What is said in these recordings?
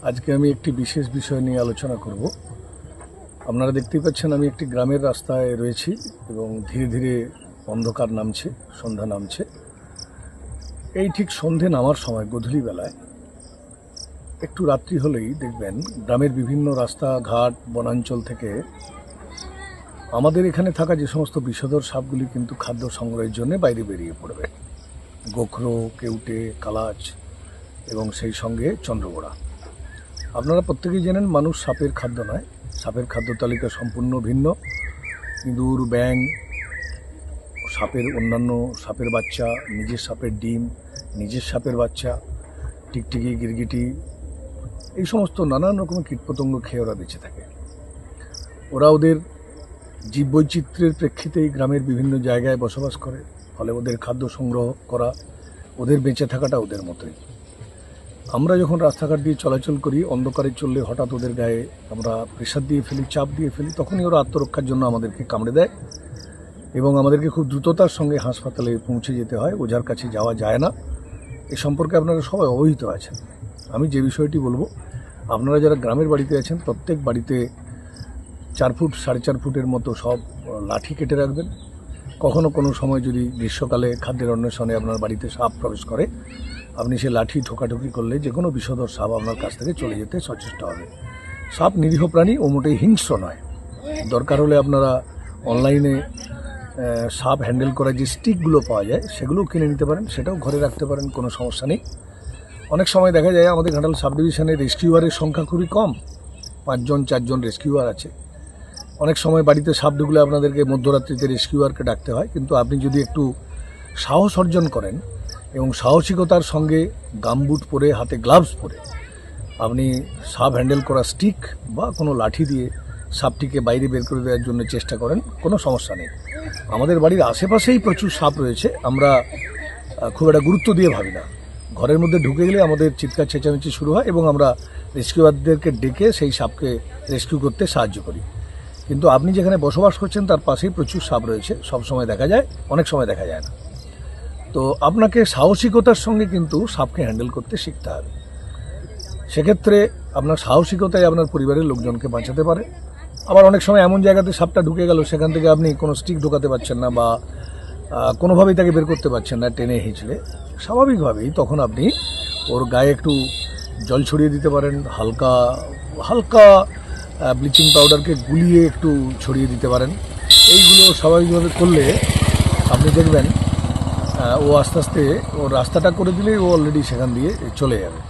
আজকে আমি একটি বিশেষ বিষয় নিয়ে আলোচনা করব। আপনারা দেখতেই পাচ্ছেন আমি একটি গ্রামের রাস্তায় রয়েছি এবং ধীরে ধীরে অন্ধকার নামছে, সন্ধ্যা নামছে। এই ঠিক সন্ধে নামার সময় গধূলি বেলায় একটু রাত্রি হলেই দেখবেন গ্রামের বিভিন্ন রাস্তাঘাট বনাঞ্চল থেকে আমাদের এখানে থাকা যে সমস্ত বিষধর সাপগুলি কিন্তু খাদ্য সংগ্রহের জন্য বাইরে বেরিয়ে পড়বে। গোখরো, কেউটে, কালাচ এবং সেই সঙ্গে চন্দ্রগোড়া। আপনারা প্রত্যেকেই জানেন মানুষ সাপের খাদ্য নয়, সাপের খাদ্য তালিকা সম্পূর্ণ ভিন্ন। ইঁদুর, ব্যাঙ, সাপের অন্যান্য সাপের বাচ্চা, নিজের সাপের ডিম, নিজের সাপের বাচ্চা, টিকটিকি, গিরগিটি, এই সমস্ত নানান রকমের কীটপতঙ্গ খেয়ে ওরা বেঁচে থাকে। ওরা ওদের জীববৈচিত্র্যের প্রেক্ষিতেই গ্রামের বিভিন্ন জায়গায় বসবাস করে, ফলে ওদের খাদ্য সংগ্রহ করা, ওদের বেঁচে থাকাটা ওদের মতোই। আমরা যখন রাস্তাঘাট দিয়ে চলাচল করি, অন্ধকারে চললে হঠাৎ ওদের গায়ে আমরা প্রেশার দিয়ে ফেলি, চাপ দিয়ে ফেলি, তখনই ওরা আত্মরক্ষার জন্য আমাদেরকে কামড়ে দেয় এবং আমাদেরকে খুব দ্রুততার সঙ্গে হাসপাতালে পৌঁছে যেতে হয়। ওঝার কাছে যাওয়া যায় না। এ সম্পর্কে আপনারা সবাই অবহিত আছেন। আমি যে বিষয়টি বলবো, আপনারা যারা গ্রামের বাড়িতে আছেন প্রত্যেক বাড়িতে 4 ফুট 4.5 ফুটের মতো সব লাঠি কেটে রাখবেন। কখনো কোনো সময় যদি গ্রীষ্মকালে খাদ্যের অন্বেষণে আপনার বাড়িতে সাপ প্রবেশ করে, আপনি সে লাঠি ঠোকাঠুকি করলে যে কোনো বিষধর সাপ আপনার কাছ থেকে চলে যেতে সচেষ্ট হবে। সাপ নিরীহ প্রাণী ও মোটেই হিংস্র নয়। দরকার হলে আপনারা অনলাইনে সাপ হ্যান্ডেল করা যে স্টিকগুলো পাওয়া যায় সেগুলোও কিনে নিতে পারেন, সেটাও ঘরে রাখতে পারেন, কোনো সমস্যা নেই। অনেক সময় দেখা যায় আমাদের ঘাটাল সাব ডিভিশনে রেস্কিউয়ারের সংখ্যা খুবই কম, 5জন 4জন রেস্কিউয়ার আছে। অনেক সময় বাড়িতে সাপ ঢুকলে আপনাদেরকে মধ্যরাত্রিতে রেস্কিউয়ারকে ডাকতে হয়, কিন্তু আপনি যদি একটু সাহস অর্জন করেন এবং সাহসিকতার সঙ্গে গামবুট পরে, হাতে গ্লাভস পরে আপনি সাপ হ্যান্ডেল করা স্টিক বা কোনো লাঠি দিয়ে সাপটিকে বাইরে বের করে দেওয়ার জন্য চেষ্টা করেন, কোনো সমস্যা নেই। আমাদের বাড়ির আশেপাশেই প্রচুর সাপ রয়েছে, আমরা খুব একটা গুরুত্ব দিয়ে ভাবি না। ঘরের মধ্যে ঢুকে গেলে আমাদের চিৎকার চেঁচামেচি শুরু হয় এবং আমরা রেস্কিউয়ারদেরকে ডেকে সেই সাপকে রেস্কিউ করতে সাহায্য করি। কিন্তু আপনি যেখানে বসবাস করছেন তার পাশেই প্রচুর সাপ রয়েছে, সব সময় দেখা যায়, অনেক সময় দেখা যায় না। তো আপনাকে সাহসিকতার সঙ্গে কিন্তু সাপকে হ্যান্ডেল করতে শিখতে হবে। সেক্ষেত্রে আপনার সাহসিকতাই আপনার পরিবারের লোকজনকে বাঁচাতে পারে। আবার অনেক সময় এমন জায়গাতে সাপটা ঢুকে গেল, সেখান থেকে আপনি কোনো স্টিক ঢোকাতে পারছেন না বা কোনোভাবেই তাকে বের করতে পারছেন না টেনে হিঁচড়ে, স্বাভাবিকভাবেই তখন আপনি ওর গায়ে একটু জল ছড়িয়ে দিতে পারেন, হালকা হালকা ব্লিচিং পাউডারকে গুলিয়ে একটু ছড়িয়ে দিতে পারেন। এইগুলো স্বাভাবিকভাবে করলে আপনি দেখবেন ও আস্তে আস্তে ও রাস্তাটা করে দিলেই ও অলরেডি সেখান দিয়ে চলে যাবে।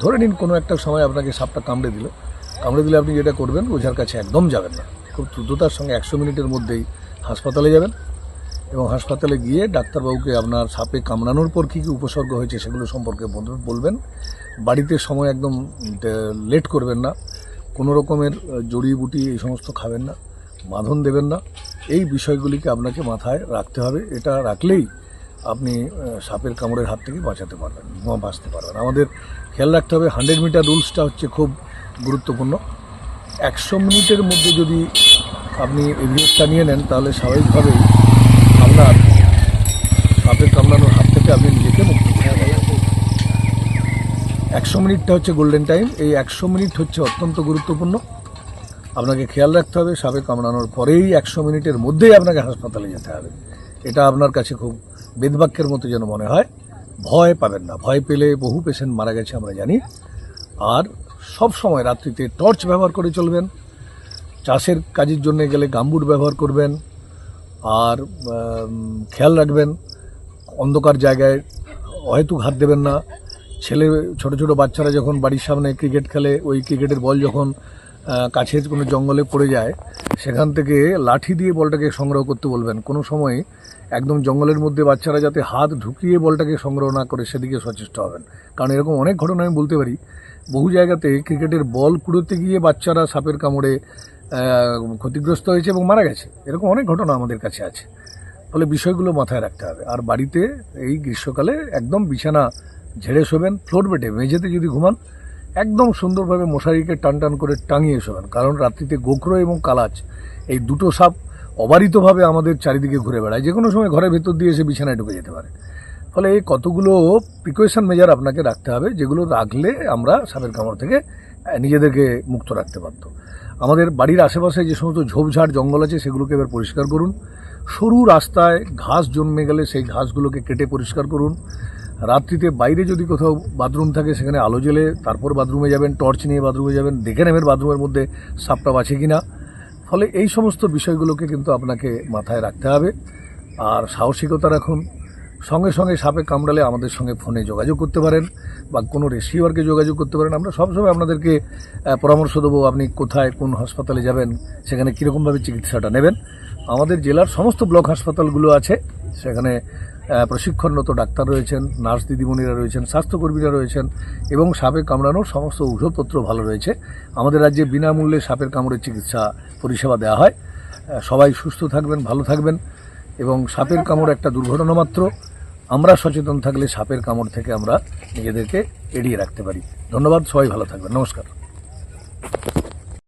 ধরে নিন কোনো একটা সময় আপনাকে সাপটা কামড়ে দিলে আপনি যেটা করবেন, ওঝার কাছে একদম যাবেন না। খুব দ্রুততার সঙ্গে 100 মিনিটের মধ্যেই হাসপাতালে যাবেন এবং হাসপাতালে গিয়ে ডাক্তারবাবুকে আপনার সাপে কামড়ানোর পর কী কী উপসর্গ হয়েছে সেগুলো সম্পর্কে বলবেন। বাড়িতে সময় একদম লেট করবেন না। কোনো রকমের জড়িবুটি এই সমস্ত খাবেন না, বাঁধন দেবেন না। এই বিষয়গুলিকে আপনাকে মাথায় রাখতে হবে। এটা রাখলেই আপনি সাপের কামড়ের হাত থেকে বাঁচতে পারবেন। আমাদের খেয়াল রাখতে হবে 100 মিটার রুলসটা হচ্ছে খুব গুরুত্বপূর্ণ। 100 মিনিটের মধ্যে যদি আপনি এভিডেন্সটা নিয়ে নেন, তাহলে স্বাভাবিকভাবেই আপনার সাপের কামড়ানোর হাত থেকে আপনি নিজেকে মুক্ত করতে পারবেন। 100 মিনিটটা হচ্ছে গোল্ডেন টাইম। এই 100 মিনিট হচ্ছে অত্যন্ত গুরুত্বপূর্ণ। আপনাকে খেয়াল রাখতে হবে সাপে কামড়ানোর পরেই 100 মিনিটের মধ্যেই আপনাকে হাসপাতালে যেতে হবে। এটা আপনার কাছে খুব বেদবাক্যের মতো যেন মনে হয়। ভয় পাবেন না। ভয় পেলে বহু পেশেন্ট মারা গেছে আমরা জানি। আর সব সময় রাত্রিতে টর্চ ব্যবহার করে চলবেন। চাষের কাজের জন্য গেলে গামবুট ব্যবহার করবেন। আর খেয়াল রাখবেন অন্ধকার জায়গায় অহেতুক হাত দেবেন না। ছোট ছোট বাচ্চারা যখন বাড়ির সামনে ক্রিকেট খেলে, ওই ক্রিকেটের বল যখন কাছের কোনো জঙ্গলে পড়ে যায়, সেখান থেকে লাঠি দিয়ে বলটাকে সংগ্রহ করতে বলবেন। কোনো সময় একদম জঙ্গলের মধ্যে বাচ্চারা যাতে হাত ঢুকিয়ে বলটাকে সংগ্রহ না করে সেদিকে সচেষ্ট হবেন। কারণ এরকম অনেক ঘটনা আমি বলতে পারি। বহু জায়গাতে ক্রিকেটের বল কুড়োতে গিয়ে বাচ্চারা সাপের কামড়ে ক্ষতিগ্রস্ত হয়েছে এবং মারা গেছে। এরকম অনেক ঘটনা আমাদের কাছে আছে। ফলে বিষয়গুলো মাথায় রাখতে হবে। আর বাড়িতে এই গ্রীষ্মকালে একদম বিছানা ঝেড়ে শোবেন। ফ্লোর বেডে, মেঝেতে যদি ঘুমান, একদম সুন্দরভাবে মশারিকে টান করে টাঙিয়ে শোবেন। কারণ রাত্রিতে গোখরো এবং কালাচ, এই দুটো সাপ অবারিতভাবে আমাদের চারিদিকে ঘুরে বেড়ায়। যে কোনো সময় ঘরের ভেতর দিয়ে এসে বিছানায় ঢুকে যেতে পারে। ফলে এই কতগুলো প্রিকশন মেজার আপনাকে রাখতে হবে, যেগুলো রাখলে আমরা সাপের কামড় থেকে নিজেদেরকে মুক্ত রাখতে পারত। আমাদের বাড়ির আশেপাশে যে সমস্ত ঝোপঝাড় জঙ্গল আছে সেগুলোকে এবার পরিষ্কার করুন। সরু রাস্তায় ঘাস জন্মে গেলে সেই ঘাসগুলোকে কেটে পরিষ্কার করুন। রাত্রিতে বাইরে যদি কোথাও বাথরুম থাকে সেখানে আলো জ্বেলে তারপর বাথরুমে যাবেন, টর্চ নিয়ে বাথরুমে যাবেন, দেখে নেবেন বাথরুমের মধ্যে সাপটা আছে কিনা। ফলে এই সমস্ত বিষয়গুলোকে কিন্তু আপনাকে মাথায় রাখতে হবে। আর সাহসিকতা রাখুন। সঙ্গে সঙ্গে সাপে কামড়ালে আমাদের সঙ্গে ফোনে যোগাযোগ করতে পারেন বা কোনো রেসিভারকে যোগাযোগ করতে পারেন। আমরা সবসময় আপনাদেরকে পরামর্শ দেবো আপনি কোথায় কোন হাসপাতালে যাবেন, সেখানে কীরকমভাবে চিকিৎসাটা নেবেন। আমাদের জেলার সমস্ত ব্লক হাসপাতালগুলো আছে, সেখানে প্রশিক্ষণরত ডাক্তার রয়েছেন, নার্স দিদিমণিরা রয়েছেন, স্বাস্থ্যকর্মীরা রয়েছেন এবং সাপে কামড়ানোর সমস্ত ঔষধপত্র ভালো রয়েছে। আমাদের রাজ্যে বিনামূল্যে সাপের কামড়ের চিকিৎসা পরিষেবা দেওয়া হয়। সবাই সুস্থ থাকবেন, ভালো থাকবেন এবং সাপের কামড় একটা দুর্ঘটনা মাত্র। আমরা সচেতন থাকলে সাপের কামড় থেকে আমরা নিজেদেরকে এড়িয়ে রাখতে পারি। ধন্যবাদ, সবাই ভালো থাকবেন। নমস্কার।